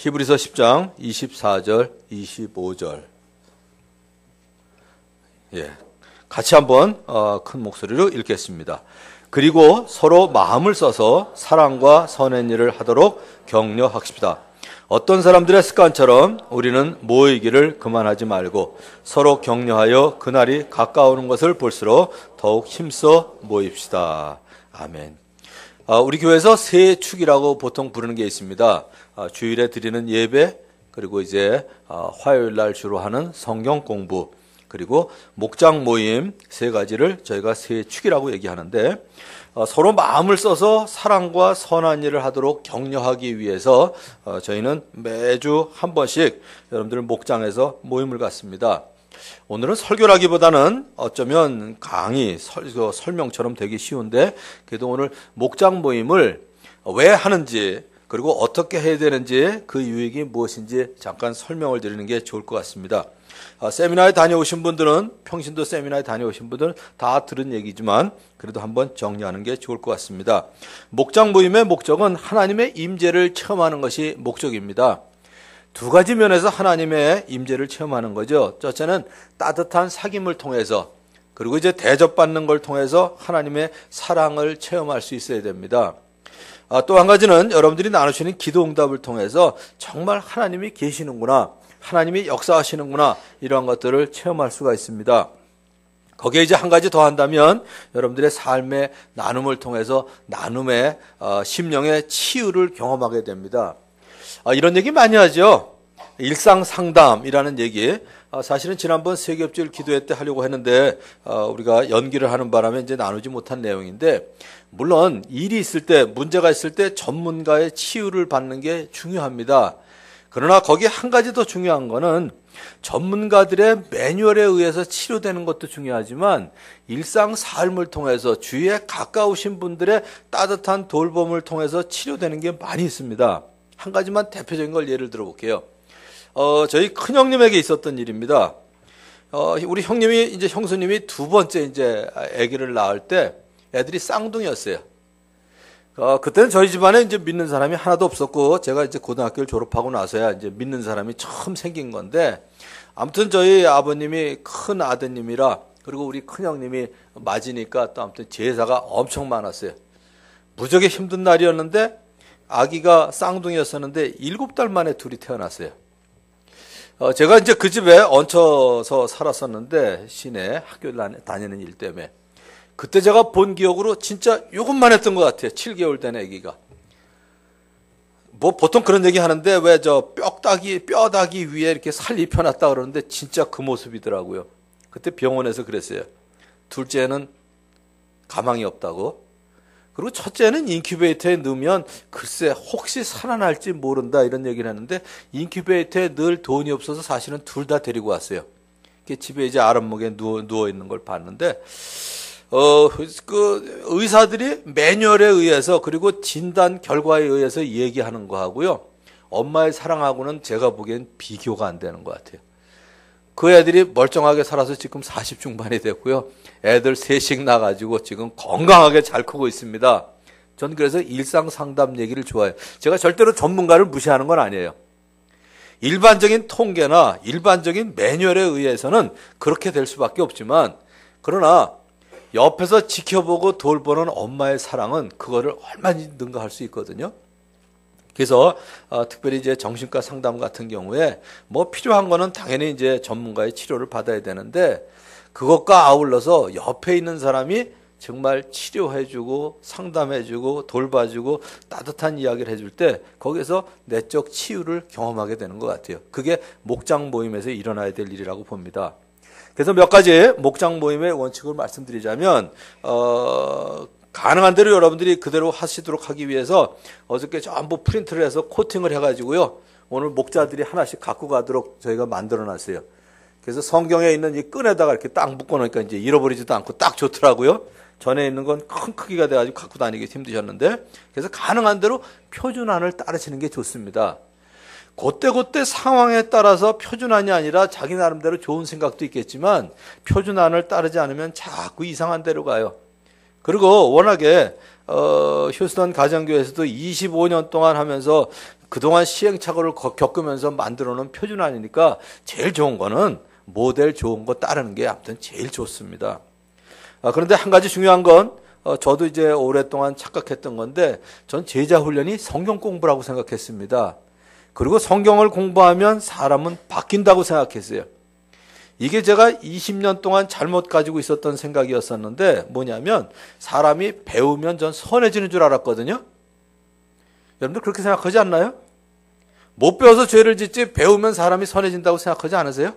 히브리서 10장 24절, 25절. 같이 한번 큰 목소리로 읽겠습니다. 그리고 서로 마음을 써서 사랑과 선한 일을 하도록 격려하십시다. 어떤 사람들의 습관처럼 우리는 모이기를 그만하지 말고 서로 격려하여 그날이 가까우는 것을 볼수록 더욱 힘써 모입시다. 아멘. 우리 교회에서 세 축이라고 보통 부르는 게 있습니다. 주일에 드리는 예배, 그리고 이제 화요일 날 주로 하는 성경 공부, 그리고 목장 모임 세 가지를 저희가 세 축이라고 얘기하는데, 서로 마음을 써서 사랑과 선한 일을 하도록 격려하기 위해서 저희는 매주 한 번씩 여러분들 목장에서 모임을 갖습니다. 오늘은 설교라기보다는 어쩌면 강의, 설명처럼 되기 쉬운데, 그래도 오늘 목장 모임을 왜 하는지, 그리고 어떻게 해야 되는지, 그 유익이 무엇인지 잠깐 설명을 드리는 게 좋을 것 같습니다. 세미나에 다녀오신 분들은, 평신도 세미나에 다녀오신 분들은 다 들은 얘기지만 그래도 한번 정리하는 게 좋을 것 같습니다. 목장 모임의 목적은 하나님의 임재를 체험하는 것이 목적입니다. 두 가지 면에서 하나님의 임재를 체험하는 거죠. 첫째는 따뜻한 사귐을 통해서, 그리고 이제 대접받는 걸 통해서 하나님의 사랑을 체험할 수 있어야 됩니다. 또 한 가지는 여러분들이 나누시는 기도 응답을 통해서 정말 하나님이 계시는구나, 하나님이 역사하시는구나, 이러한 것들을 체험할 수가 있습니다. 거기에 이제 한 가지 더 한다면 여러분들의 삶의 나눔을 통해서 나눔의 심령의 치유를 경험하게 됩니다. 이런 얘기 많이 하죠. 일상상담이라는 얘기. 사실은 지난번 세겹질 기도회 때 하려고 했는데 우리가 연기를 하는 바람에 이제 나누지 못한 내용인데, 물론 일이 있을 때, 문제가 있을 때 전문가의 치유를 받는 게 중요합니다. 그러나 거기에 한 가지 더 중요한 거는 전문가들의 매뉴얼에 의해서 치료되는 것도 중요하지만 일상 삶을 통해서 주위에 가까우신 분들의 따뜻한 돌봄을 통해서 치료되는 게 많이 있습니다. 한 가지만 대표적인 걸 예를 들어 볼게요. 저희 큰형님에게 있었던 일입니다. 우리 형수님이 두 번째 이제 아기를 낳을 때 애들이 쌍둥이였어요. 그때는 저희 집안에 이제 믿는 사람이 하나도 없었고, 제가 이제 고등학교를 졸업하고 나서야 이제 믿는 사람이 처음 생긴 건데, 아무튼 저희 아버님이 큰 아드님이라, 그리고 우리 큰형님이 맞으니까 또 아무튼 제사가 엄청 많았어요. 무지하게 힘든 날이었는데, 아기가 쌍둥이였었는데 7달 만에 둘이 태어났어요. 제가 이제 그 집에 얹혀서 살았었는데, 시내 학교를 다니는 일 때문에. 그때 제가 본 기억으로 진짜 요것만 했던 것 같아요. 7개월 된 아기가. 뭐 보통 그런 얘기 하는데, 왜 뼈다귀 위에 이렇게 살 입혀놨다 그러는데 진짜 그 모습이더라고요. 그때 병원에서 그랬어요. 둘째는 가망이 없다고. 그리고 첫째는 인큐베이터에 넣으면 글쎄 혹시 살아날지 모른다, 이런 얘기를 했는데, 인큐베이터에 넣을 돈이 없어서 사실은 둘 다 데리고 왔어요. 집에 이제 아랫목에 누워 있는 걸 봤는데, 그 의사들이 매뉴얼에 의해서, 그리고 진단 결과에 의해서 얘기하는 거하고요, 엄마의 사랑하고는 제가 보기엔 비교가 안 되는 것 같아요. 그 애들이 멀쩡하게 살아서 지금 40 중반이 됐고요. 애들 셋씩 나가지고 지금 건강하게 잘 크고 있습니다. 전 그래서 일상 상담 얘기를 좋아해요. 제가 절대로 전문가를 무시하는 건 아니에요. 일반적인 통계나 일반적인 매뉴얼에 의해서는 그렇게 될 수밖에 없지만, 그러나 옆에서 지켜보고 돌보는 엄마의 사랑은 그거를 얼마나 능가할 수 있거든요. 그래서 특별히 이제 정신과 상담 같은 경우에 뭐 필요한 거는 당연히 이제 전문가의 치료를 받아야 되는데, 그것과 아울러서 옆에 있는 사람이 정말 치료해주고 상담해주고 돌봐주고 따뜻한 이야기를 해줄 때 거기에서 내적 치유를 경험하게 되는 것 같아요. 그게 목장 모임에서 일어나야 될 일이라고 봅니다. 그래서 몇 가지 목장 모임의 원칙을 말씀드리자면, 가능한 대로 여러분들이 그대로 하시도록 하기 위해서 어저께 전부 프린트를 해서 코팅을 해가지고요, 오늘 목자들이 하나씩 갖고 가도록 저희가 만들어 놨어요. 그래서 성경에 있는 이 끈에다가 이렇게 딱 묶어 놓으니까 이제 잃어버리지도 않고 딱 좋더라고요. 전에 있는 건 큰 크기가 돼가지고 갖고 다니기 힘드셨는데, 그래서 가능한 대로 표준안을 따르시는 게 좋습니다. 그때 상황에 따라서 표준안이 아니라 자기 나름대로 좋은 생각도 있겠지만 표준안을 따르지 않으면 자꾸 이상한 데로 가요. 그리고 워낙에 휴스턴 가정교회에서도 25년 동안 하면서 그동안 시행착오를 겪으면서 만들어 놓은 표준안이니까 제일 좋은 거는 모델 좋은 거 따르는 게 아무튼 제일 좋습니다. 그런데 한 가지 중요한 건 저도 이제 오랫동안 착각했던 건데 전 제자 훈련이 성경 공부라고 생각했습니다. 그리고 성경을 공부하면 사람은 바뀐다고 생각했어요. 이게 제가 20년 동안 잘못 가지고 있었던 생각이었었는데 뭐냐면 사람이 배우면 전 선해지는 줄 알았거든요. 여러분들 그렇게 생각하지 않나요? 못 배워서 죄를 짓지 배우면 사람이 선해진다고 생각하지 않으세요?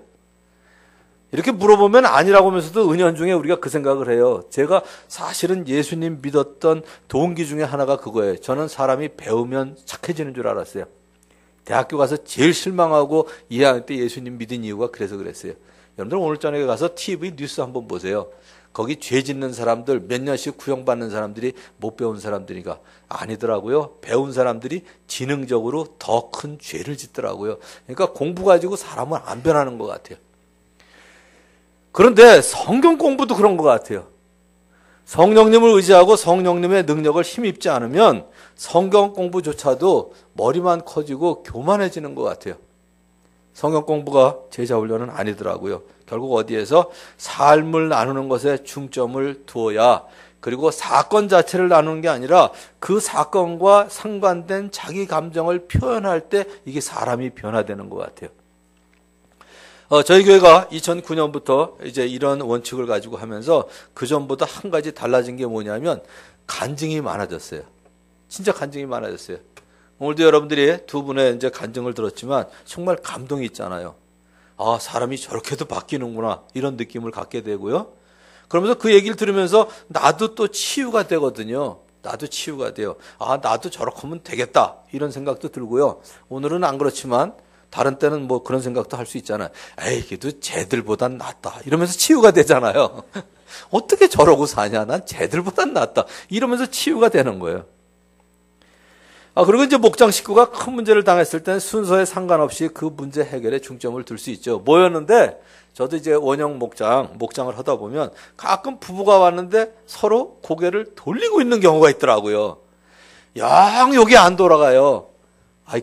이렇게 물어보면 아니라고 하면서도 은연중에 우리가 그 생각을 해요. 제가 사실은 예수님 믿었던 동기 중에 하나가 그거예요. 저는 사람이 배우면 착해지는 줄 알았어요. 대학교 가서 제일 실망하고 2학년 때 예수님 믿은 이유가 그래서 그랬어요. 여러분들 오늘 저녁에 가서 TV 뉴스 한번 보세요. 거기 죄 짓는 사람들 몇 년씩 구형받는 사람들이 못 배운 사람들이가 아니더라고요. 배운 사람들이 지능적으로 더 큰 죄를 짓더라고요. 그러니까 공부 가지고 사람은 안 변하는 것 같아요. 그런데 성경 공부도 그런 것 같아요. 성령님을 의지하고 성령님의 능력을 힘입지 않으면 성경 공부조차도 머리만 커지고 교만해지는 것 같아요. 성경 공부가 제자 훈련은 아니더라고요. 결국 어디에서 삶을 나누는 것에 중점을 두어야, 그리고 사건 자체를 나누는 게 아니라 그 사건과 상관된 자기 감정을 표현할 때 이게 사람이 변화되는 것 같아요. 저희 교회가 2009년부터 이제 이런 원칙을 가지고 하면서 그 전보다 한 가지 달라진 게 뭐냐면 간증이 많아졌어요. 진짜 간증이 많아졌어요. 오늘도 여러분들이 두 분의 이제 간증을 들었지만 정말 감동이 있잖아요. 아, 사람이 저렇게도 바뀌는구나 이런 느낌을 갖게 되고요. 그러면서 그 얘기를 들으면서 나도 또 치유가 되거든요. 나도 치유가 돼요. 아, 나도 저렇게 하면 되겠다 이런 생각도 들고요. 오늘은 안 그렇지만 다른 때는 뭐 그런 생각도 할 수 있잖아요. 에이, 걔도 쟤들보단 낫다 이러면서 치유가 되잖아요. 어떻게 저러고 사냐, 난 쟤들보단 낫다 이러면서 치유가 되는 거예요. 그리고 이제 목장 식구가 큰 문제를 당했을 때는 순서에 상관없이 그 문제 해결에 중점을 둘 수 있죠. 뭐였는데 저도 이제 원형 목장을 하다 보면 가끔 부부가 왔는데 서로 고개를 돌리고 있는 경우가 있더라고요. 영 여기 안 돌아가요.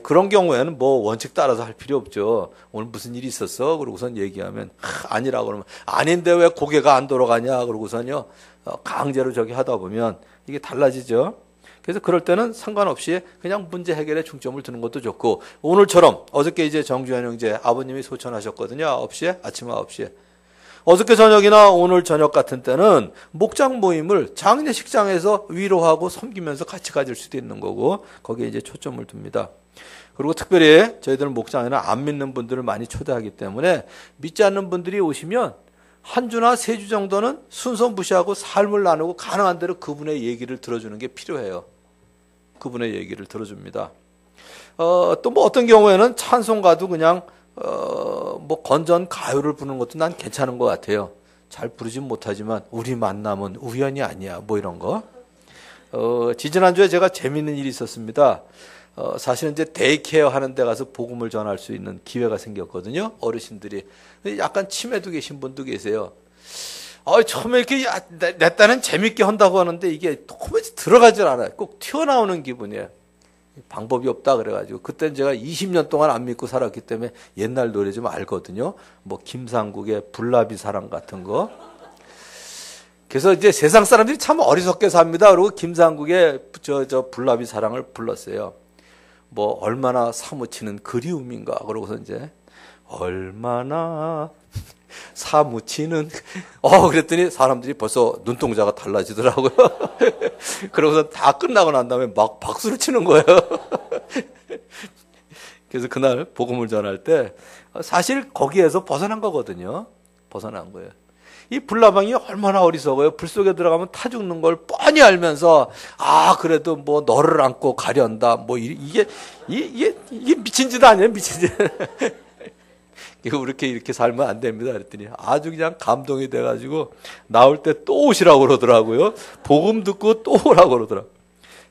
그런 경우에는 뭐 원칙 따라서 할 필요 없죠. 오늘 무슨 일이 있었어? 그러고선 얘기하면 아니라고 그러면 아닌데 왜 고개가 안 돌아가냐? 그러고선요 강제로 저기 하다 보면 이게 달라지죠. 그래서 그럴 때는 상관없이 그냥 문제 해결에 중점을 두는 것도 좋고, 오늘처럼 어저께 이제 정주현 형제 아버님이 소천하셨거든요. 9시에 아침 9시에. 어저께 저녁이나 오늘 저녁 같은 때는 목장 모임을 장례식장에서 위로하고 섬기면서 같이 가질 수도 있는 거고 거기에 이제 초점을 둡니다. 그리고 특별히 저희들은 목장에는 안 믿는 분들을 많이 초대하기 때문에 믿지 않는 분들이 오시면 한 주나 세 주 정도는 순서 무시하고 삶을 나누고 가능한 대로 그분의 얘기를 들어주는 게 필요해요. 그분의 얘기를 들어줍니다. 또 뭐 어떤 경우에는 찬송가도 그냥 뭐 건전 가요를 부르는 것도 난 괜찮은 것 같아요. 잘 부르진 못하지만 우리 만남은 우연이 아니야 뭐 이런 거. 지지난주에 제가 재밌는 일이 있었습니다. 사실은 이제 데이케어 하는 데 가서 복음을 전할 수 있는 기회가 생겼거든요. 어르신들이. 약간 치매도 계신 분도 계세요. 처음에 이렇게 내 딸은 재밌게 한다고 하는데 이게 도무지 들어가질 않아요. 꼭 튀어나오는 기분이에요. 방법이 없다 그래가지고 그때는 제가 20년 동안 안 믿고 살았기 때문에 옛날 노래 좀 알거든요. 뭐 김상국의 불나비 사랑 같은 거. 그래서 이제 세상 사람들이 참 어리석게 삽니다. 그리고 김상국의 저 불나비 사랑을 불렀어요. 뭐 얼마나 사무치는 그리움인가. 그러고서 이제 얼마나 사무치는 그랬더니 사람들이 벌써 눈동자가 달라지더라고요. 그러고서 다 끝나고 난 다음에 막 박수를 치는 거예요. 그래서 그날 복음을 전할 때 사실 거기에서 벗어난 거거든요. 벗어난 거예요. 이 불나방이 얼마나 어리석어요. 불 속에 들어가면 타 죽는 걸 뻔히 알면서 그래도 뭐 너를 안고 가련다 뭐 이게 미친 짓 아니에요. 미친 짓. 이거 이렇게 살면 안 됩니다. 그랬더니 아주 그냥 감동이 돼가지고 나올 때 또 오시라고 그러더라고요. 복음 듣고 또 오라고 그러더라고요.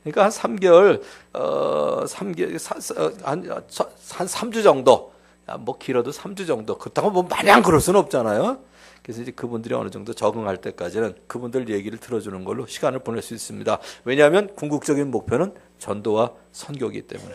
그러니까 한 3개월, 한 3주 정도, 뭐 길어도 3주 정도. 그렇다고 뭐 마냥 그럴 수는 없잖아요. 그래서 이제 그분들이 어느 정도 적응할 때까지는 그분들 얘기를 들어주는 걸로 시간을 보낼 수 있습니다. 왜냐하면 궁극적인 목표는 전도와 선교이기 때문에.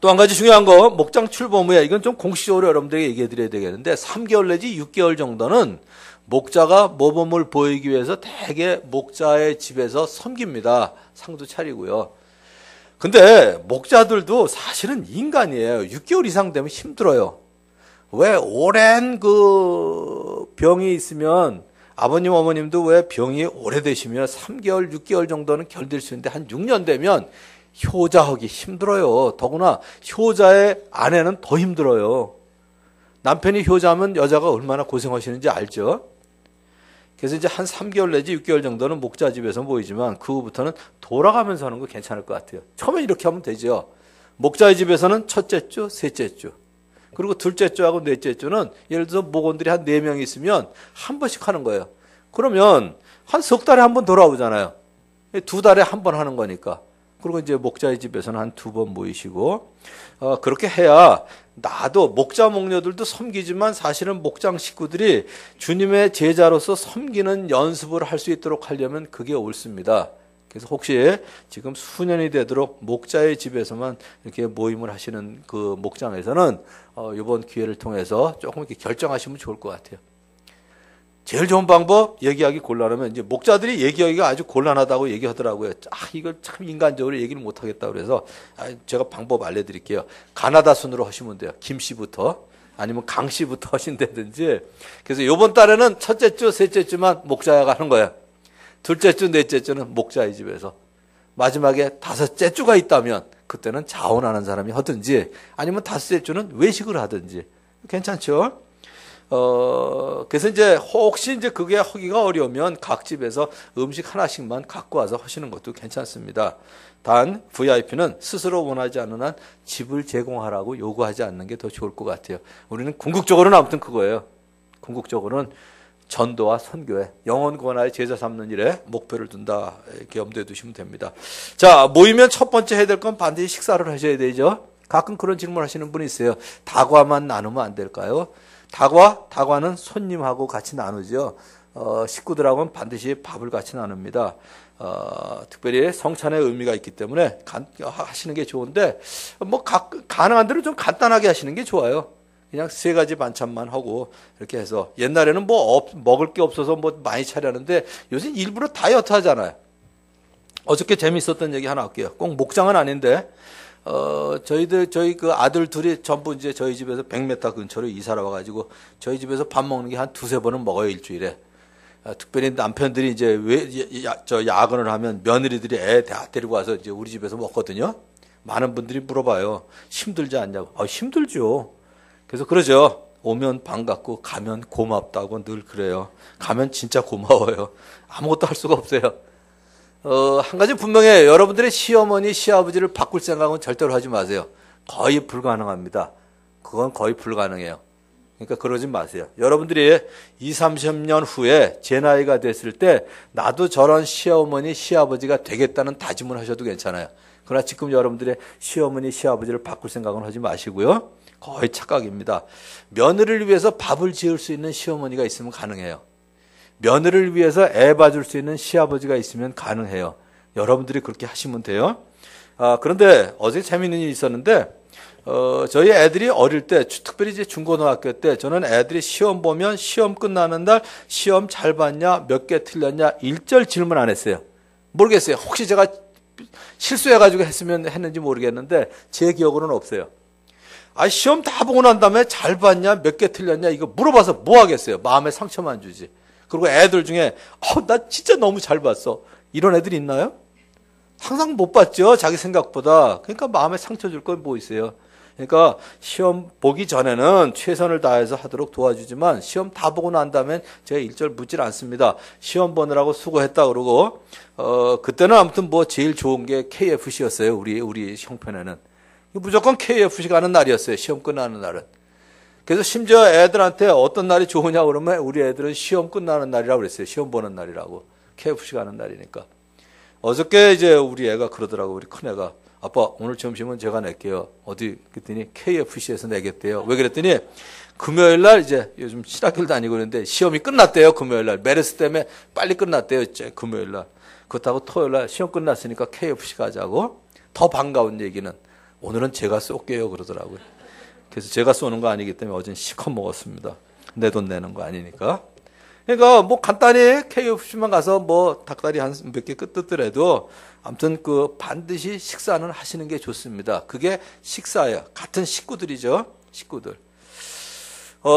또 한 가지 중요한 거, 목장 출범 후에, 이건 좀 공식적으로 여러분들에게 얘기해 드려야 되겠는데, 3개월 내지 6개월 정도는 목자가 모범을 보이기 위해서 대개 목자의 집에서 섬깁니다. 상도 차리고요. 근데 목자들도 사실은 인간이에요. 6개월 이상 되면 힘들어요. 왜 오랜 병이 있으면, 아버님, 어머님도 왜 병이 오래되시면 3개월, 6개월 정도는 견딜 수 있는데 한 6년 되면 효자하기 힘들어요. 더구나 효자의 아내는 더 힘들어요. 남편이 효자면 여자가 얼마나 고생하시는지 알죠? 그래서 이제 한 3개월 내지 6개월 정도는 목자 집에서 모이지만 그 후부터는 돌아가면서 하는 거 괜찮을 것 같아요. 처음에 이렇게 하면 되죠. 목자의 집에서는 첫째 주, 셋째 주. 그리고 둘째 주하고 넷째 주는 예를 들어서 목원들이 한 4명 있으면 한 번씩 하는 거예요. 그러면 한 석 달에 한 번 돌아오잖아요. 2달에 한 번 하는 거니까. 그리고 이제 목자의 집에서는 한 2번 모이시고, 그렇게 해야 나도 목자 목녀들도 섬기지만 사실은 목장 식구들이 주님의 제자로서 섬기는 연습을 할 수 있도록 하려면 그게 옳습니다. 그래서 혹시 지금 수년이 되도록 목자의 집에서만 이렇게 모임을 하시는 그 목장에서는 이번 기회를 통해서 조금 이렇게 결정하시면 좋을 것 같아요. 제일 좋은 방법, 얘기하기 곤란하면, 이제 목자들이 얘기하기가 아주 곤란하다고 얘기하더라고요. 이걸 참 인간적으로 얘기를 못하겠다 그래서, 제가 방법 알려드릴게요. 가나다 순으로 하시면 돼요. 김씨부터, 아니면 강씨부터 하신다든지. 그래서 요번 달에는 첫째 주, 셋째 주만 목자가 하는 거예요. 둘째 주, 넷째 주는 목자의 집에서. 마지막에 다섯째 주가 있다면, 그때는 자원하는 사람이 하든지, 아니면 다섯째 주는 외식을 하든지. 괜찮죠? 그래서 이제 혹시 이제 그게 하기가 어려우면 각 집에서 음식 하나씩만 갖고 와서 하시는 것도 괜찮습니다. 단 VIP는 스스로 원하지 않는 한 집을 제공하라고 요구하지 않는 게 더 좋을 것 같아요. 우리는 궁극적으로는 아무튼 그거예요. 궁극적으로는 전도와 선교에 영혼 구원하여 제자 삼는 일에 목표를 둔다. 이렇게 염두에 두시면 됩니다. 자, 모이면 첫 번째 해야 될 건 반드시 식사를 하셔야 되죠. 가끔 그런 질문 하시는 분이 있어요. 다과만 나누면 안 될까요? 다과는 손님하고 같이 나누죠. 식구들하고는 반드시 밥을 같이 나눕니다. 특별히 성찬의 의미가 있기 때문에 하시는 게 좋은데, 가능한 대로 좀 간단하게 하시는 게 좋아요. 그냥 3가지 반찬만 하고, 이렇게 해서. 옛날에는 먹을 게 없어서 많이 차려하는데, 요새 일부러 다이어트 하잖아요. 어저께 재밌었던 얘기 하나 할게요. 꼭 목장은 아닌데, 저희 그 아들 둘이 전부 이제 저희 집에서 100m 근처로 이사를 와가지고 저희 집에서 밥 먹는 게 한 2-3번은 먹어요, 일주일에. 특별히 남편들이 이제 야근을 하면 며느리들이 애 다 데리고 와서 이제 우리 집에서 먹거든요. 많은 분들이 물어봐요. 힘들지 않냐고. 힘들죠. 그래서 그러죠. 오면 반갑고 가면 고맙다고 늘 그래요. 가면 진짜 고마워요. 아무것도 할 수가 없어요. 한 가지 분명해요. 여러분들의 시어머니, 시아버지를 바꿀 생각은 절대로 하지 마세요. 거의 불가능합니다. 그건 거의 불가능해요. 그러니까 그러지 마세요. 여러분들이 20-30년 후에 제 나이가 됐을 때 나도 저런 시어머니, 시아버지가 되겠다는 다짐을 하셔도 괜찮아요. 그러나 지금 여러분들의 시어머니, 시아버지를 바꿀 생각은 하지 마시고요. 거의 착각입니다. 며느리를 위해서 밥을 지을 수 있는 시어머니가 있으면 가능해요. 며느리를 위해서 애 봐줄 수 있는 시아버지가 있으면 가능해요. 여러분들이 그렇게 하시면 돼요. 그런데 어제 재미있는 일이 있었는데, 저희 애들이 어릴 때, 특별히 이제 중고등학교 때, 저는 애들이 시험 보면 시험 끝나는 날 시험 잘 봤냐, 몇 개 틀렸냐, 일절 질문 안 했어요. 모르겠어요. 혹시 제가 실수해가지고 했는지 모르겠는데, 제 기억으로는 없어요. 시험 다 보고 난 다음에 잘 봤냐, 몇 개 틀렸냐, 이거 물어봐서 뭐 하겠어요. 마음에 상처만 주지. 그리고 애들 중에 나 진짜 너무 잘 봤어. 이런 애들이 있나요? 항상 못 봤죠. 자기 생각보다. 그러니까 마음에 상처 줄 건 뭐 있어요. 그러니까 시험 보기 전에는 최선을 다해서 하도록 도와주지만 시험 다 보고 난 다음엔 제가 일절 묻질 않습니다. 시험 보느라고 수고했다 그러고 그때는 아무튼 제일 좋은 게 KFC였어요. 우리 형편에는. 무조건 KFC 가는 날이었어요. 시험 끝나는 날은. 그래서 심지어 애들한테 어떤 날이 좋으냐 그러면 우리 애들은 시험 끝나는 날이라고 그랬어요. 시험 보는 날이라고. KFC 가는 날이니까. 어저께 이제 우리 애가 그러더라고. 우리 큰애가. 아빠 오늘 점심은 제가 낼게요. 어디 그랬더니 KFC에서 내겠대요. 왜 그랬더니 금요일 날 이제 요즘 신학교를 다니고 있는데 시험이 끝났대요. 금요일 날. 메르스 때문에 빨리 끝났대요. 이제 금요일 날. 그렇다고 토요일 날 시험 끝났으니까 KFC 가자고. 더 반가운 얘기는 오늘은 제가 쏠게요 그러더라고요. 그래서 제가 쏘는 거 아니기 때문에 어제는 실컷 먹었습니다. 내 돈 내는 거 아니니까. 그러니까 뭐 간단히 KFC만 가서 뭐 닭다리 한 몇 개 뜯더라도 아무튼 그 반드시 식사는 하시는 게 좋습니다. 그게 식사예요. 같은 식구들이죠. 식구들.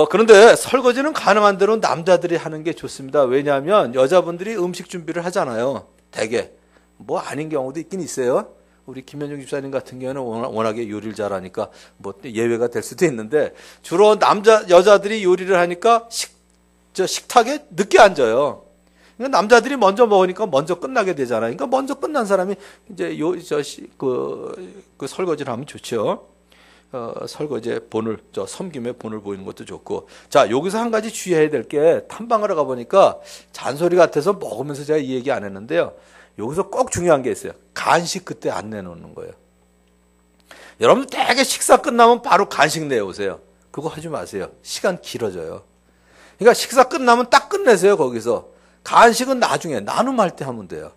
그런데 설거지는 가능한 대로 남자들이 하는 게 좋습니다. 왜냐하면 여자분들이 음식 준비를 하잖아요. 대개. 뭐 아닌 경우도 있긴 있어요. 우리 김현중 집사님 같은 경우는 워낙에 요리를 잘하니까 뭐 예외가 될 수도 있는데 주로 여자들이 요리를 하니까 식탁에 늦게 앉아요. 그러니까 남자들이 먼저 먹으니까 먼저 끝나게 되잖아요. 그러니까 먼저 끝난 사람이 이제 그 설거지를 하면 좋죠. 설거지의 본을, 섬김의 본을 보이는 것도 좋고. 자, 여기서 한 가지 주의해야 될 게 탐방하러 가보니까 잔소리 같아서 먹으면서 제가 이 얘기 안 했는데요. 여기서 꼭 중요한 게 있어요. 간식 그때 안 내놓는 거예요. 여러분들 되게 식사 끝나면 바로 간식 내오세요. 그거 하지 마세요. 시간 길어져요. 그러니까 식사 끝나면 딱 끝내세요, 거기서. 간식은 나중에 나눔할 때 하면 돼요.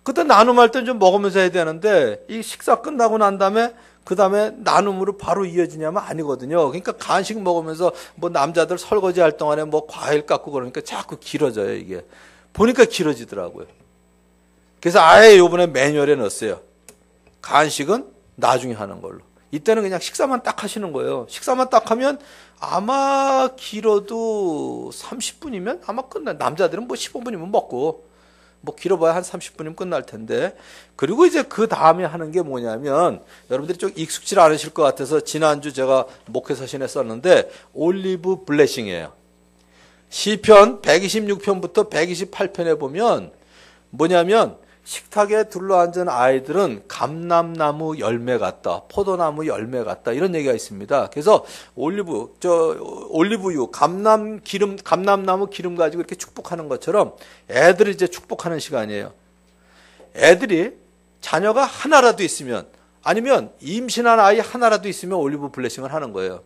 그때 나눔할 땐 좀 먹으면서 해야 되는데 이 식사 끝나고 난 다음에 그 다음에 나눔으로 바로 이어지냐면 아니거든요. 그러니까 간식 먹으면서 뭐 남자들 설거지 할 동안에 뭐 과일 깎고 그러니까 자꾸 길어져요, 이게. 보니까 길어지더라고요. 그래서 아예 요번에 매뉴얼에 넣었어요. 간식은 나중에 하는 걸로. 이때는 그냥 식사만 딱 하시는 거예요. 식사만 딱 하면 아마 길어도 30분이면 아마 끝나. 남자들은 뭐 15분이면 먹고 뭐 길어봐야 한 30분이면 끝날 텐데. 그리고 이제 그 다음에 하는 게 뭐냐면 여러분들이 좀 익숙지 않으실 것 같아서 지난주 제가 목회 서신에 썼는데 올리브 블레싱이에요. 시편 126편부터 128편에 보면 뭐냐면 식탁에 둘러앉은 아이들은 감람나무 열매 같다, 포도나무 열매 같다 이런 얘기가 있습니다. 그래서 올리브유, 감람나무 기름 가지고 이렇게 축복하는 것처럼 애들을 이제 축복하는 시간이에요. 애들이 자녀가 하나라도 있으면 아니면 임신한 아이 하나라도 있으면 올리브 블레싱을 하는 거예요.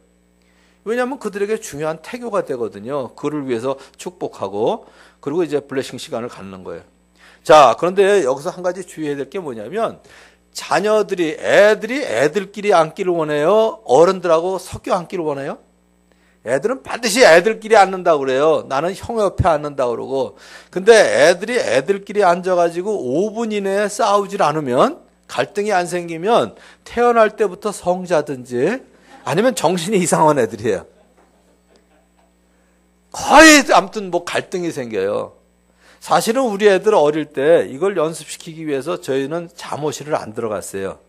왜냐하면 그들에게 중요한 태교가 되거든요. 그를 위해서 축복하고 그리고 이제 블레싱 시간을 갖는 거예요. 자, 그런데 여기서 한 가지 주의해야 될 게 뭐냐면 애들이 애들끼리 앉기를 원해요? 어른들하고 섞여 앉기를 원해요? 애들은 반드시 애들끼리 앉는다고 그래요. 나는 형 옆에 앉는다고 그러고. 근데 애들이 애들끼리 앉아가지고 5분 이내에 싸우질 않으면 갈등이 안 생기면 태어날 때부터 성자든지 아니면 정신이 이상한 애들이에요. 거의 아무튼 뭐 갈등이 생겨요. 사실은 우리 애들 어릴 때 이걸 연습시키기 위해서 저희는 잠옷실을 안 들어갔어요.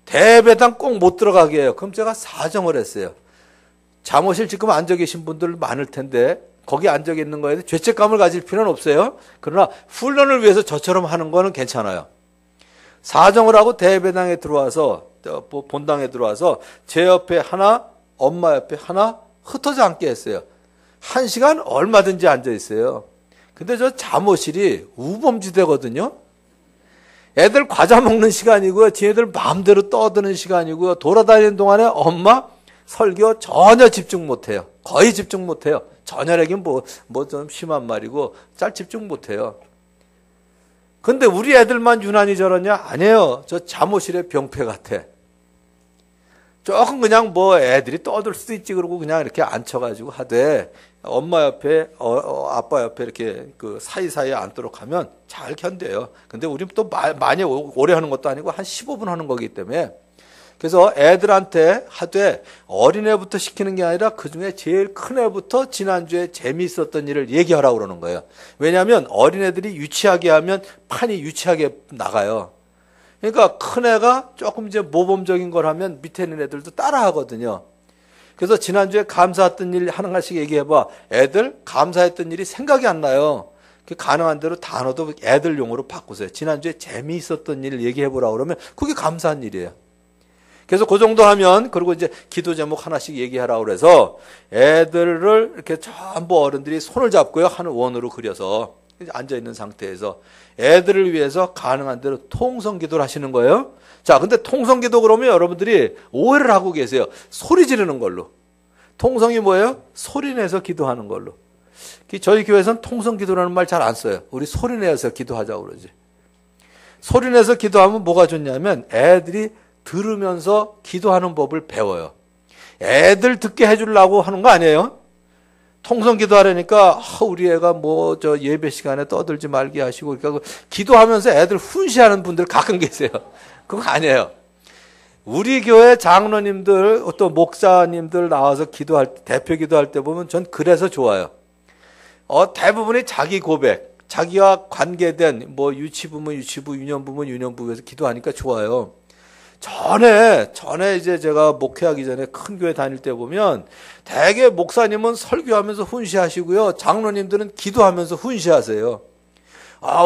대배당 꼭 못 들어가게 해요. 그럼 제가 사정을 했어요. 잠옷실 지금 앉아 계신 분들 많을 텐데 거기 앉아 있는 거에 죄책감을 가질 필요는 없어요. 그러나 훈련을 위해서 저처럼 하는 거는 괜찮아요. 사정을 하고 대배당에 들어와서 본당에 들어와서 제 옆에 하나, 엄마 옆에 하나 흩어져 앉게 했어요. 1시간 얼마든지 앉아 있어요. 근데 저 잠옷실이 우범지대거든요. 애들 과자 먹는 시간이고요. 지네들 마음대로 떠드는 시간이고요. 돌아다니는 동안에 엄마 설교 전혀 집중 못해요. 거의 집중 못해요. 전혀라긴 뭐 좀 심한 말이고 잘 집중 못해요. 근데 우리 애들만 유난히 저러냐? 아니에요. 저 잠옷실의 병폐 같아. 조금 그냥 뭐 애들이 떠들 수도 있지 그러고 그냥 이렇게 앉혀가지고 하되 엄마 옆에 아빠 옆에 이렇게 그 사이사이에 앉도록 하면 잘 견뎌요. 근데 우리 또 많이 오래 하는 것도 아니고 한 15분 하는 거기 때문에 그래서 애들한테 하되 어린애부터 시키는 게 아니라 그중에 제일 큰 애부터 지난주에 재미있었던 일을 얘기하라고 그러는 거예요. 왜냐하면 어린애들이 유치하게 하면 판이 유치하게 나가요. 그러니까 큰 애가 조금 이제 모범적인 걸 하면 밑에 있는 애들도 따라 하거든요. 그래서 지난주에 감사했던 일 하나씩 얘기해봐. 애들 감사했던 일이 생각이 안 나요. 가능한 대로 단어도 애들용으로 바꾸세요. 지난주에 재미있었던 일을 얘기해보라고 그러면 그게 감사한 일이에요. 그래서 그 정도 하면 그리고 이제 기도 제목 하나씩 얘기하라고 그래서 애들을 이렇게 전부 어른들이 손을 잡고요. 한 원으로 그려서 앉아있는 상태에서 애들을 위해서 가능한 대로 통성 기도를 하시는 거예요. 자, 근데 통성 기도 그러면 여러분들이 오해를 하고 계세요. 소리 지르는 걸로. 통성이 뭐예요? 소리 내서 기도하는 걸로. 저희 교회에서는 통성 기도라는 말 잘 안 써요. 우리 소리 내서 기도하자고 그러지. 소리 내서 기도하면 뭐가 좋냐면 애들이 들으면서 기도하는 법을 배워요. 애들 듣게 해주려고 하는 거 아니에요? 통성 기도하려니까 우리 애가 뭐 저 예배 시간에 떠들지 말게 하시고 그러니까 기도하면서 애들 훈시하는 분들 가끔 계세요. 그거 아니에요. 우리 교회 장로님들 또 목사님들 나와서 기도할 때, 대표 기도할 때 보면 전 그래서 좋아요. 대부분이 자기 고백, 자기와 관계된 뭐 유치부면 유치부, 유년부면 유년부에서 기도하니까 좋아요. 전에 이제 제가 목회하기 전에 큰 교회 다닐 때 보면 대개 목사님은 설교하면서 훈시하시고요. 장로님들은 기도하면서 훈시하세요.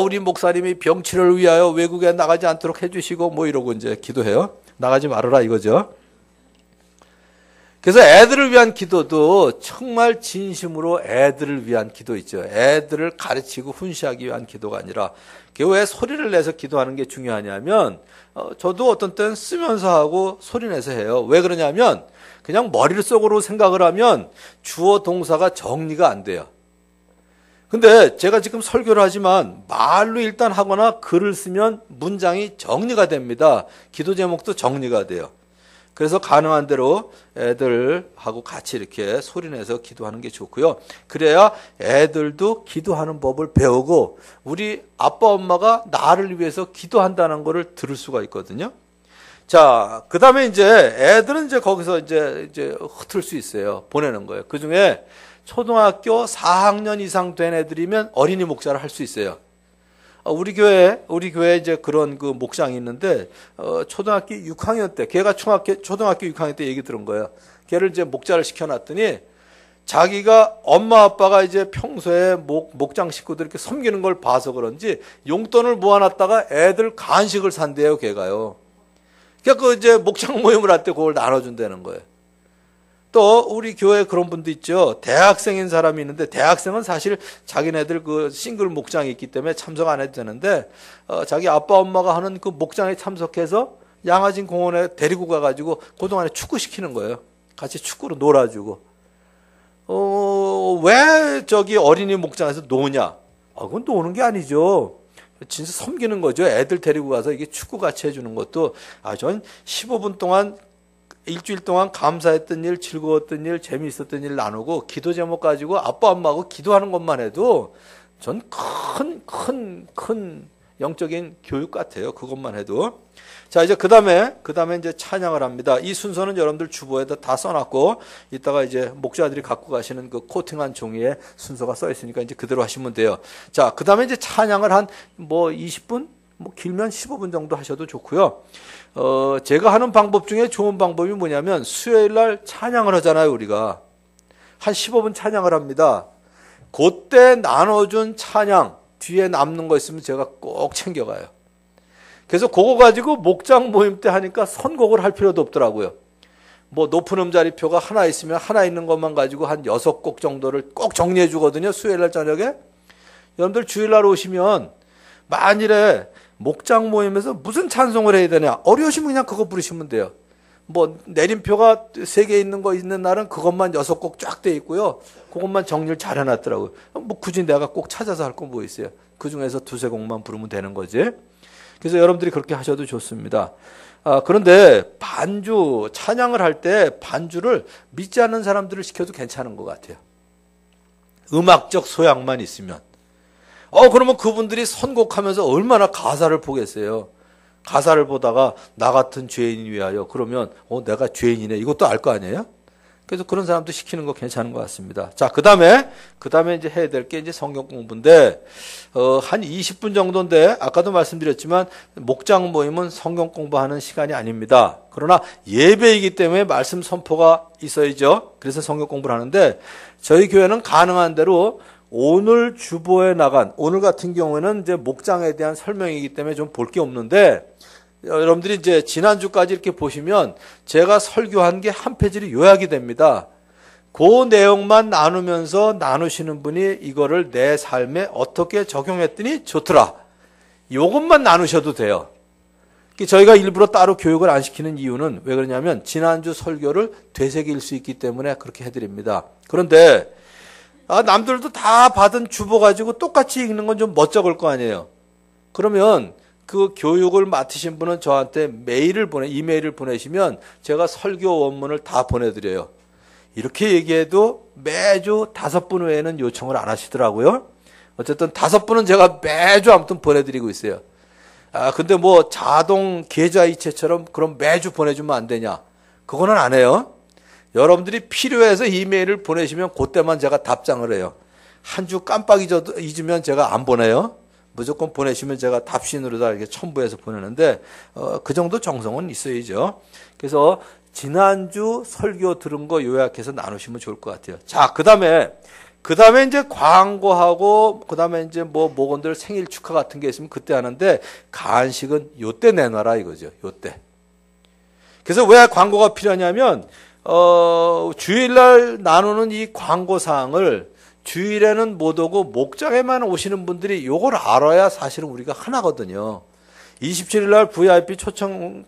우리 목사님이 병치를 위하여 외국에 나가지 않도록 해주시고 뭐 이러고 이제 기도해요. 나가지 말아라 이거죠. 그래서 애들을 위한 기도도 정말 진심으로 애들을 위한 기도 있죠. 애들을 가르치고 훈시하기 위한 기도가 아니라 왜 소리를 내서 기도하는 게 중요하냐면 저도 어떤 때는 쓰면서 하고 소리 내서 해요. 왜 그러냐면 그냥 머릿속으로 생각을 하면 주어 동사가 정리가 안 돼요. 근데 제가 지금 설교를 하지만 말로 일단 하거나 글을 쓰면 문장이 정리가 됩니다. 기도 제목도 정리가 돼요. 그래서 가능한 대로 애들하고 같이 이렇게 소리내서 기도하는 게 좋고요. 그래야 애들도 기도하는 법을 배우고 우리 아빠 엄마가 나를 위해서 기도한다는 것을 들을 수가 있거든요. 자, 그 다음에 이제 애들은 이제 거기서 이제 흩을 수 있어요. 보내는 거예요. 그 중에 초등학교 4학년 이상 된 애들이면 어린이 목자를 할 수 있어요. 우리 교회 이제 그런 그 목장이 있는데, 초등학교 6학년 때, 걔가 초등학교 6학년 때 얘기 들은 거예요. 걔를 이제 목자를 시켜놨더니, 자기가 엄마 아빠가 이제 평소에 목장 식구들 이렇게 섬기는 걸 봐서 그런지 용돈을 모아놨다가 애들 간식을 산대요, 걔가요. 그러니까 이제 목장 모임을 할 때 그걸 나눠준다는 거예요. 또 우리 교회에 그런 분도 있죠. 대학생인 사람이 있는데 대학생은 사실 자기네들 그 싱글 목장이 있기 때문에 참석 안 해도 되는데 자기 아빠 엄마가 하는 그 목장에 참석해서 양화진 공원에 데리고 가가지고 그동안에 축구 시키는 거예요. 같이 축구로 놀아주고. 왜 저기 어린이 목장에서 노냐? 그건 노는 게 아니죠. 진짜 섬기는 거죠. 애들 데리고 가서 이게 축구 같이 해주는 것도 전 15분 동안 일주일 동안 감사했던 일, 즐거웠던 일, 재미있었던 일 나누고 기도 제목 가지고 아빠 엄마하고 기도하는 것만 해도 전 큰 영적인 교육 같아요. 그것만 해도. 자, 이제 그 다음에 이제 찬양을 합니다. 이 순서는 여러분들 주보에다 다 써놨고 이따가 이제 목자들이 갖고 가시는 그 코팅한 종이에 순서가 써 있으니까 이제 그대로 하시면 돼요. 자, 그 다음에 이제 찬양을 한 20분? 길면 15분 정도 하셔도 좋고요. 제가 하는 방법 중에 좋은 방법이 뭐냐면 수요일 날 찬양을 하잖아요, 우리가. 한 15분 찬양을 합니다. 그때 나눠준 찬양 뒤에 남는 거 있으면 제가 꼭 챙겨가요. 그래서 그거 가지고 목장 모임 때 하니까 선곡을 할 필요도 없더라고요. 높은 음자리표가 하나 있으면 하나 있는 것만 가지고 한 6곡 정도를 꼭 정리해 주거든요, 수요일 날 저녁에. 여러분들 주일 날 오시면 만일에 목장 모임에서 무슨 찬송을 해야 되냐 어려우시면 그냥 그거 부르시면 돼요. 내림표가 3개 있는 날은 그것만 6곡 쫙 돼 있고요. 그것만 정리를 잘 해놨더라고요. 굳이 내가 꼭 찾아서 할 건 뭐 있어요. 그 중에서 2-3곡만 부르면 되는 거지. 그래서 여러분들이 그렇게 하셔도 좋습니다. 그런데 반주 찬양을 할 때 반주를 믿지 않는 사람들을 시켜도 괜찮은 것 같아요. 음악적 소양만 있으면. 그러면 그분들이 선곡하면서 얼마나 가사를 보겠어요. 가사를 보다가 나 같은 죄인을 위하여 그러면 내가 죄인이네 이것도 알 거 아니에요. 그래서 그런 사람도 시키는 거 괜찮은 것 같습니다. 자, 그 다음에 이제 해야 될 게 이제 성경 공부인데 한 20분 정도인데 아까도 말씀드렸지만 목장 모임은 성경 공부하는 시간이 아닙니다. 그러나 예배이기 때문에 말씀 선포가 있어야죠. 그래서 성경 공부를 하는데 저희 교회는 가능한 대로 오늘 주보에 나간 오늘 같은 경우에는 이제 목장에 대한 설명이기 때문에 좀 볼 게 없는데 여러분들이 이제 지난주까지 이렇게 보시면 제가 설교한 게 한 페이지로 요약이 됩니다. 그 내용만 나누시는 분이 이거를 내 삶에 어떻게 적용했더니 좋더라. 이것만 나누셔도 돼요. 저희가 일부러 따로 교육을 안 시키는 이유는 왜 그러냐면 지난주 설교를 되새길 수 있기 때문에 그렇게 해드립니다. 그런데 남들도 다 받은 주보 가지고 똑같이 읽는 건 좀 멋쩍을 거 아니에요. 그러면 그 교육을 맡으신 분은 저한테 이메일을 보내시면 제가 설교 원문을 다 보내드려요. 이렇게 얘기해도 매주 5분 외에는 요청을 안 하시더라고요. 어쨌든 5분은 제가 매주 아무튼 보내드리고 있어요. 근데 뭐 자동 계좌이체처럼 그럼 매주 보내주면 안 되냐? 그거는 안 해요. 여러분들이 필요해서 이메일을 보내시면 그때만 제가 답장을 해요. 한 주 깜빡 잊으면 제가 안 보내요. 무조건 보내시면 제가 답신으로 다 이렇게 첨부해서 보내는데 그 정도 정성은 있어야죠. 그래서 지난주 설교 들은 거 요약해서 나누시면 좋을 것 같아요. 자, 그다음에 이제 광고하고 그다음에 이제 뭐 목원들 생일 축하 같은 게 있으면 그때 하는데 간식은 요때 내놔라 이거죠. 요때. 그래서 왜 광고가 필요하냐면 주일날 나누는 이 광고 사항을 주일에는 못 오고 목장에만 오시는 분들이 요걸 알아야 사실은 우리가 하나거든요. 27일 날 VIP 초청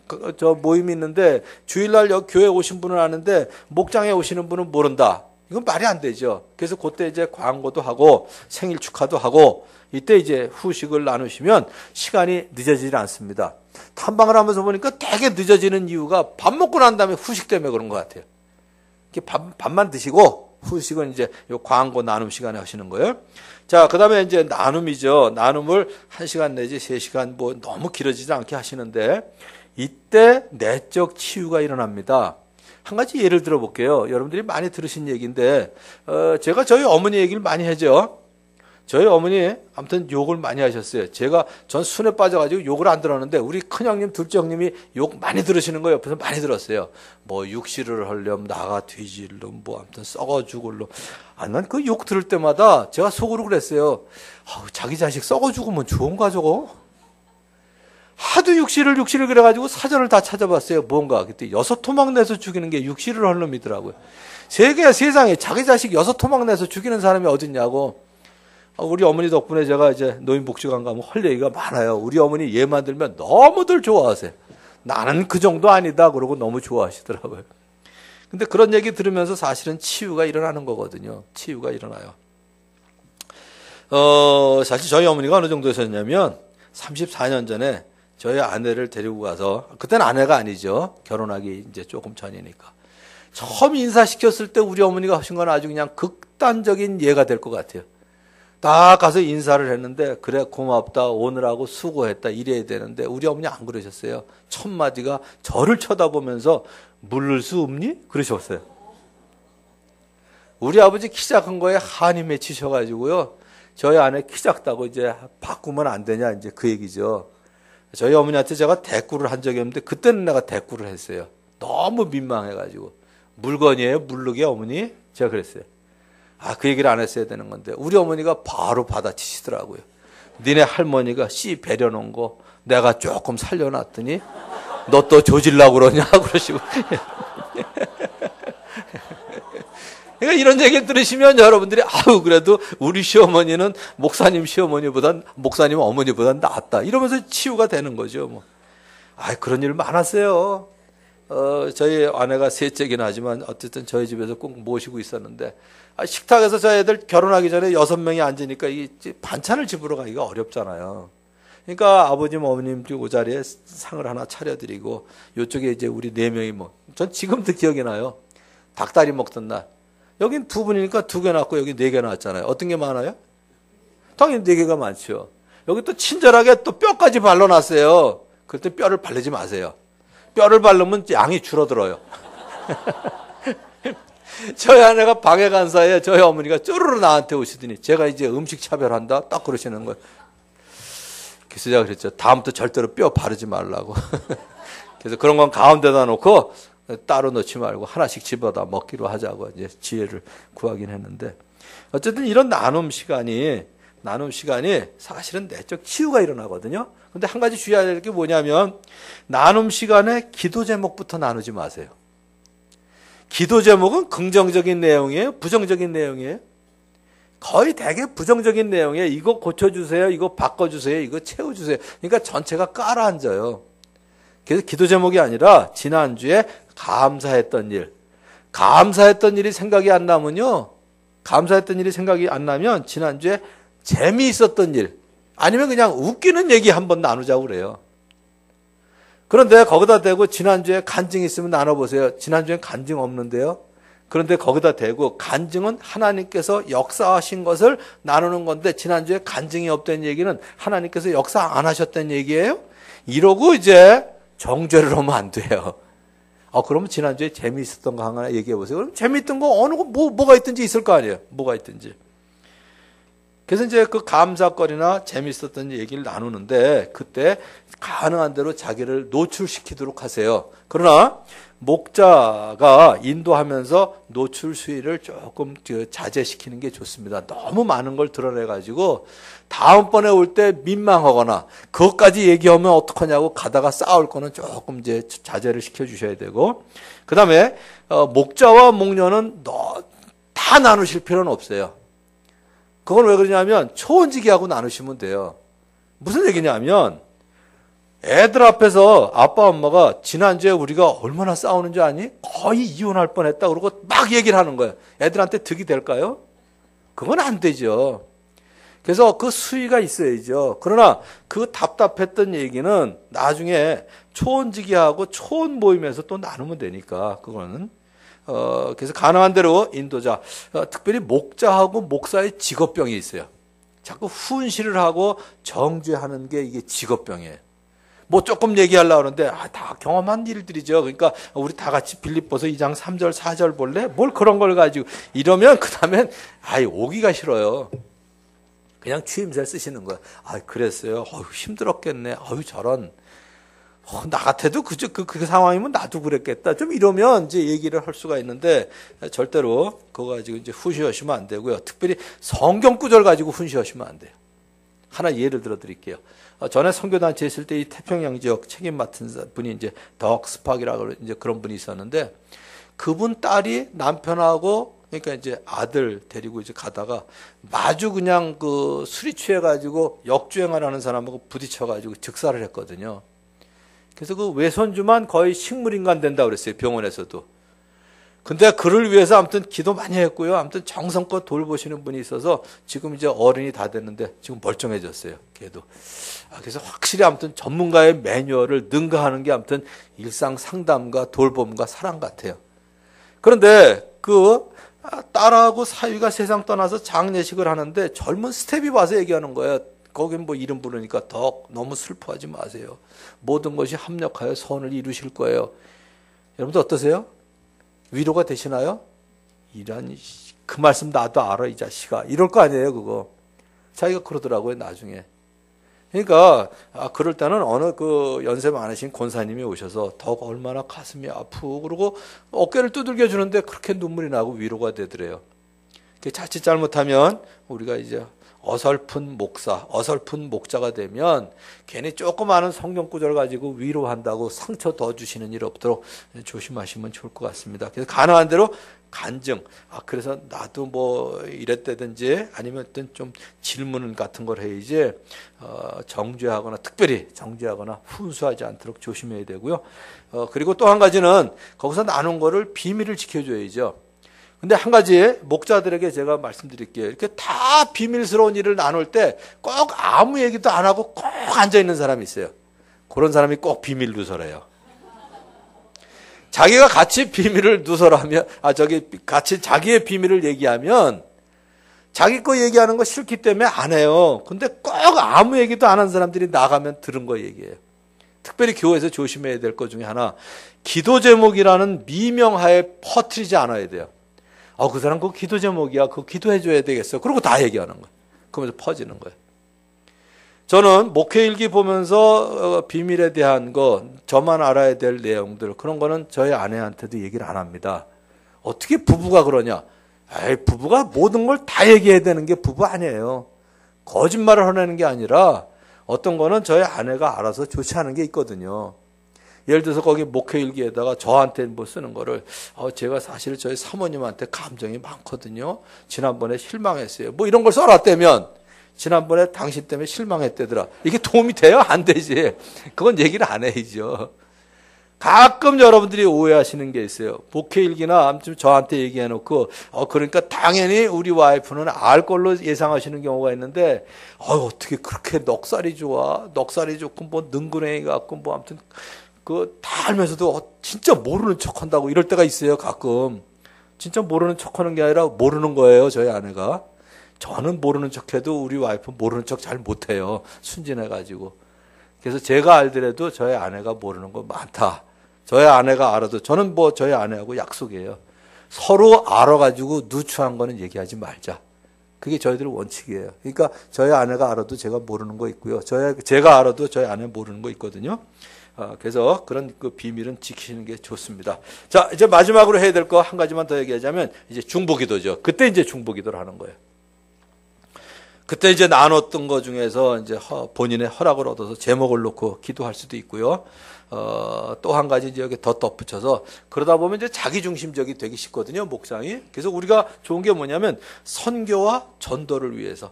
모임이 있는데 주일날 여기 교회 오신 분은 아는데 목장에 오시는 분은 모른다. 이건 말이 안 되죠. 그래서 그때 이제 광고도 하고 생일 축하도 하고 이때 이제 후식을 나누시면 시간이 늦어지지 않습니다. 탐방을 하면서 보니까 되게 늦어지는 이유가 밥 먹고 난 다음에 후식 때문에 그런 것 같아요. 이렇게 밥만 드시고 후식은 이제 요 광고 나눔 시간에 하시는 거예요. 자, 그 다음에 이제 나눔이죠. 나눔을 1시간 내지 3시간 뭐 너무 길어지지 않게 하시는데 이때 내적 치유가 일어납니다. 한 가지 예를 들어 볼게요. 여러분들이 많이 들으신 얘기인데 제가 저희 어머니 얘기를 많이 하죠. 저희 어머니 아무튼 욕을 많이 하셨어요. 전 순에 빠져가지고 욕을 안 들었는데 우리 큰형님, 둘째 형님이 욕 많이 들으시는 거 옆에서 많이 들었어요. 뭐 육시를 하려면 나가 뒤질놈, 뭐 아무튼 썩어 죽을놈. 난 그 욕 들을 때마다 제가 속으로 그랬어요. 자기 자식 썩어 죽으면 좋은가 저거? 하도 육시를 그래가지고 사전을 다 찾아봤어요. 뭔가 그때 6토막 내서 죽이는 게 육시를 할 놈이더라고요. 세상에 자기 자식 6토막 내서 죽이는 사람이 어딨냐고. 우리 어머니 덕분에 제가 이제 노인복지관 가면 할 얘기가 많아요. 우리 어머니 얘만 들면 너무들 좋아하세요. 나는 그 정도 아니다 그러고 너무 좋아하시더라고요. 근데 그런 얘기 들으면서 사실은 치유가 일어나는 거거든요. 치유가 일어나요. 사실 저희 어머니가 어느 정도셨냐면 34년 전에 저희 아내를 데리고 가서 그때는 아내가 아니죠. 결혼하기 이제 조금 전이니까. 처음 인사시켰을 때 우리 어머니가 하신 건 아주 그냥 극단적인 예가 될 것 같아요. 딱 가서 인사를 했는데 그래 고맙다 오늘하고 수고했다 이래야 되는데 우리 어머니 안 그러셨어요. 첫 마디가 저를 쳐다보면서 물을 수 없니? 그러셨어요. 우리 아버지 키 작은 거에 한이 맺히셔가지고요. 저희 아내 키 작다고 이제 바꾸면 안 되냐 이제 그 얘기죠. 저희 어머니한테 제가 대꾸를 한 적이 없는데 그때는 내가 대꾸를 했어요. 너무 민망해가지고 물건이에요 물르게 어머니? 제가 그랬어요. 그 얘기를 안 했어야 되는 건데 우리 어머니가 바로 받아치시더라고요. 니네 할머니가 씨 배려놓은 거 내가 조금 살려놨더니 너 또 조질라고 그러냐 그러시고. 그러니까 이런 얘기 들으시면 여러분들이 그래도 우리 시어머니는 목사님 어머니보단 낫다 이러면서 치유가 되는 거죠. 뭐. 그런 일 많았어요. 저희 아내가 셋째긴 하지만 어쨌든 저희 집에서 꼭 모시고 있었는데 식탁에서 저희 애들 결혼하기 전에 6명이 앉으니까 이 반찬을 집으러 가기가 어렵잖아요. 그러니까 아버님, 어머님 그 자리에 상을 하나 차려드리고 이쪽에 이제 우리 4명이 전 지금도 기억이 나요. 닭다리 먹던 날. 여긴 2분이니까 2개 낳고 여기 4개 낳았잖아요. 어떤 게 많아요? 당연히 4개가 많죠. 여기 또 친절하게 또 뼈까지 발라놨어요. 그때 뼈를 바르지 마세요. 뼈를 바르면 양이 줄어들어요. 저희 아내가 방에 간 사이에 저희 어머니가 쪼르르 나한테 오시더니 제가 이제 음식 차별한다 딱 그러시는 거예요. 그래서 제가 그랬죠. 다음부터 절대로 뼈 바르지 말라고. 그래서 그런 건 가운데다 놓고 따로 넣지 말고 하나씩 집어다 먹기로 하자고 이제 지혜를 구하긴 했는데 어쨌든 이런 나눔 시간이 사실은 내적 치유가 일어나거든요. 근데 한 가지 주의해야 될 게 뭐냐면 나눔 시간에 기도 제목부터 나누지 마세요. 기도 제목은 긍정적인 내용이에요? 부정적인 내용이에요? 거의 대개 부정적인 내용이에요. 이거 고쳐주세요. 이거 바꿔주세요. 이거 채워주세요. 그러니까 전체가 깔아앉아요. 그래서 기도 제목이 아니라 지난주에 감사했던 일이 생각이 안 나면요. 감사했던 일이 생각이 안 나면 지난주에 재미있었던 일. 아니면 그냥 웃기는 얘기 한번 나누자고 그래요. 그런데 거기다 대고 지난주에 간증 있으면 나눠보세요. 지난주엔 간증 없는데요. 그런데 거기다 대고 간증은 하나님께서 역사하신 것을 나누는 건데 지난주에 간증이 없다는 얘기는 하나님께서 역사 안 하셨다는 얘기예요? 이러고 이제 정죄를 하면 안 돼요. 그러면 지난주에 재미있었던 거 하나 얘기해 보세요. 그럼 재미있던 거 어느 거 뭐가 있든지 있을 거 아니에요. 뭐가 있든지. 그래서 이제 그 감사거리나 재미있었던 얘기를 나누는데 그때 가능한 대로 자기를 노출시키도록 하세요. 그러나 목자가 인도하면서 노출 수위를 조금 자제시키는 게 좋습니다. 너무 많은 걸 드러내가지고 다음번에 올 때 민망하거나 그것까지 얘기하면 어떡하냐고 가다가 싸울 거는 조금 이제 자제를 시켜주셔야 되고, 그 다음에 목자와 목녀는 다 나누실 필요는 없어요. 그건 왜 그러냐면 초혼지기하고 나누시면 돼요. 무슨 얘기냐면 애들 앞에서 아빠 엄마가 지난주에 우리가 얼마나 싸우는지 아니? 거의 이혼할 뻔했다 그러고 막 얘기를 하는 거예요. 애들한테 득이 될까요? 그건 안 되죠. 그래서 그 수위가 있어야죠. 그러나 그 답답했던 얘기는 나중에 초혼지기하고 초혼 모임에서 또 나누면 되니까 그거는 그래서 가능한 대로 인도자, 특별히 목자하고 목사의 직업병이 있어요. 자꾸 훈시를 하고 정죄하는 게 이게 직업병이에요. 뭐 조금 얘기하려고 하는데 다 경험한 일들이죠. 그러니까 우리 다 같이 빌립보서 2장 3절 4절 볼래? 뭘 그런 걸 가지고 이러면 그 다음엔 오기가 싫어요. 그냥 취임새 쓰시는 거예요. 그랬어요. 힘들었겠네. 저런. 나 같아도 그 상황이면 나도 그랬겠다. 좀 이러면 이제 얘기를 할 수가 있는데 절대로 그거 가지고 이제 훈시하시면 안 되고요. 특별히 성경 구절 가지고 훈시하시면 안 돼요. 하나 예를 들어 드릴게요. 전에 선교단체 있을 때 이 태평양 지역 책임 맡은 분이 이제 덕 스팍이라고 이제 그런 분이 있었는데 그분 딸이 남편하고 그러니까 이제 아들 데리고 이제 가다가 마주 그냥 그 술이 취해가지고 역주행을 하는 사람하고 부딪혀가지고 즉사를 했거든요. 그래서 그 외손주만 거의 식물인간 된다 그랬어요. 병원에서도. 근데 그를 위해서 아무튼 기도 많이 했고요. 아무튼 정성껏 돌보시는 분이 있어서 지금 이제 어른이 다 됐는데 지금 멀쩡해졌어요. 걔도. 그래서 확실히 아무튼 전문가의 매뉴얼을 능가하는 게 아무튼 일상 상담과 돌봄과 사랑 같아요. 그런데 그 딸하고 사위가 세상 떠나서 장례식을 하는데 젊은 스텝이 와서 얘기하는 거예요. 거긴 뭐 이름 부르니까 너무 슬퍼하지 마세요. 모든 것이 합력하여 선을 이루실 거예요. 여러분들 어떠세요? 위로가 되시나요? 그 말씀 나도 알아 이 자식아. 이럴 거 아니에요 그거. 자기가 그러더라고요 나중에. 그러니까 그럴 때는 어느 그 연세 많으신 권사님이 오셔서 덕 얼마나 가슴이 아프고 그러고 어깨를 두들겨 주는데 그렇게 눈물이 나고 위로가 되더래요. 자칫 잘못하면 우리가 이제 어설픈 목자가 되면 괜히 조그마한 성경 구절 가지고 위로한다고 상처 더 주시는 일 없도록 조심하시면 좋을 것 같습니다. 그래서 가능한 대로 간증, 그래서 나도 뭐 이랬다든지 아니면 어떤 좀 질문 같은 걸 해야지 정죄하거나 특별히 정죄하거나 훈수하지 않도록 조심해야 되고요. 그리고 또 한 가지는 거기서 나눈 거를 비밀을 지켜줘야죠. 근데 한 가지 목자들에게 제가 말씀드릴게요. 이렇게 다 비밀스러운 일을 나눌 때 꼭 아무 얘기도 안 하고 꼭 앉아있는 사람이 있어요. 그런 사람이 꼭 비밀 누설해요. 자기가 같이 비밀을 누설하면, 같이 자기의 비밀을 얘기하면 자기 거 얘기하는 거 싫기 때문에 안 해요. 근데 꼭 아무 얘기도 안 한 사람들이 나가면 들은 거 얘기해요. 특별히 교회에서 조심해야 될 것 중에 하나, 기도 제목이라는 미명하에 퍼뜨리지 않아야 돼요. 그 사람 그 기도 제목이야. 그거 기도해줘야 되겠어. 그러고 다 얘기하는 거예요. 그러면서 퍼지는 거예요. 저는 목회일기 보면서 비밀에 대한 거, 저만 알아야 될 내용들, 그런 거는 저희 아내한테도 얘기를 안 합니다. 어떻게 부부가 그러냐? 부부가 모든 걸 다 얘기해야 되는 게 부부 아니에요. 거짓말을 하는 게 아니라 어떤 거는 저희 아내가 알아서 조치하는 게 있거든요. 예를 들어서 거기 목회일기에다가 저한테 뭐 쓰는 거를 제가 사실 저희 사모님한테 감정이 많거든요. 지난번에 실망했어요. 뭐 이런 걸 써놨다면 지난번에 당신 때문에 실망했대더라. 이게 도움이 돼요? 안 되지. 그건 얘기를 안 해야죠. 가끔 여러분들이 오해하시는 게 있어요. 목회일기나 아무튼 저한테 얘기해놓고 그러니까 당연히 우리 와이프는 알 걸로 예상하시는 경우가 있는데 어떻게 그렇게 넉살이 좋아? 넉살이 좋고 뭐 능구렁이 같고 뭐 아무튼 다 알면서도 진짜 모르는 척한다고 이럴 때가 있어요. 가끔 진짜 모르는 척하는 게 아니라 모르는 거예요. 저희 아내가. 저는 모르는 척해도 우리 와이프는 모르는 척 잘 못해요. 순진해가지고. 그래서 제가 알더라도 저희 아내가 모르는 거 많다. 저희 아내가 알아도 저는 뭐 저희 아내하고 약속이에요. 서로 알아가지고 누추한 거는 얘기하지 말자. 그게 저희들 원칙이에요. 그러니까 저희 아내가 알아도 제가 모르는 거 있고요. 제가 알아도 저희 아내 모르는 거 있거든요. 그래서 그런 그 비밀은 지키시는 게 좋습니다. 자, 이제 마지막으로 해야 될 거 한 가지만 더 얘기하자면 이제 중보기도죠. 그때 이제 중보기도를 하는 거예요. 그때 이제 나눴던 거 중에서 이제 본인의 허락을 얻어서 제목을 놓고 기도할 수도 있고요. 또 한 가지 이제 여기 더 덧붙여서 그러다 보면 이제 자기중심적이 되기 쉽거든요, 목장이. 그래서 우리가 좋은 게 뭐냐면 선교와 전도를 위해서.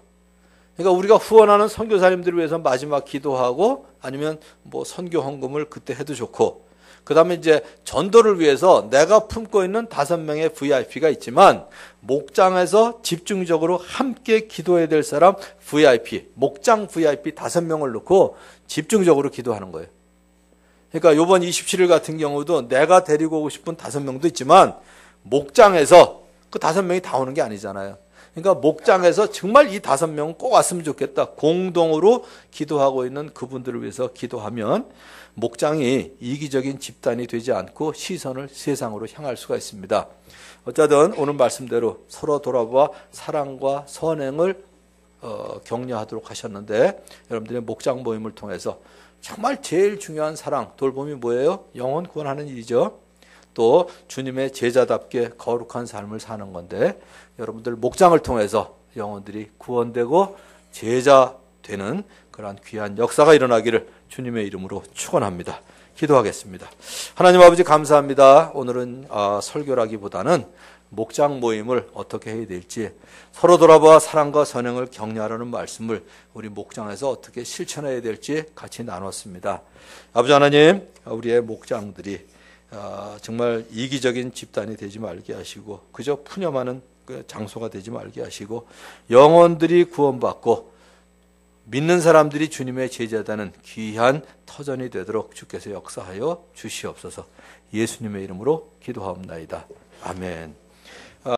그러니까 우리가 후원하는 선교사님들을 위해서 마지막 기도하고 아니면 뭐 선교 헌금을 그때 해도 좋고 그 다음에 이제 전도를 위해서 내가 품고 있는 5명의 VIP가 있지만 목장에서 집중적으로 함께 기도해야 될 사람 VIP, 목장 VIP 5명을 놓고 집중적으로 기도하는 거예요. 그러니까 이번 27일 같은 경우도 내가 데리고 오고 싶은 5명도 있지만 목장에서 그 5명이 다 오는 게 아니잖아요. 그러니까 목장에서 정말 이 5명은 꼭 왔으면 좋겠다. 공동으로 기도하고 있는 그분들을 위해서 기도하면 목장이 이기적인 집단이 되지 않고 시선을 세상으로 향할 수가 있습니다. 어쨌든 오늘 말씀대로 서로 돌아봐 사랑과 선행을 격려하도록 하셨는데 여러분들의 목장 모임을 통해서 정말 제일 중요한 사랑, 돌봄이 뭐예요? 영혼 구원하는 일이죠. 또 주님의 제자답게 거룩한 삶을 사는 건데 여러분들 목장을 통해서 영혼들이 구원되고 제자 되는 그러한 귀한 역사가 일어나기를 주님의 이름으로 축원합니다. 기도하겠습니다. 하나님 아버지 감사합니다. 오늘은 설교라기보다는 목장 모임을 어떻게 해야 될지 서로 돌아봐 사랑과 선행을 격려하라는 말씀을 우리 목장에서 어떻게 실천해야 될지 같이 나눴습니다. 아버지 하나님, 우리의 목장들이 정말 이기적인 집단이 되지 말게 하시고 그저 푸념하는 장소가 되지 말게 하시고 영혼들이 구원받고 믿는 사람들이 주님의 제자다는 귀한 터전이 되도록 주께서 역사하여 주시옵소서. 예수님의 이름으로 기도하옵나이다. 아멘.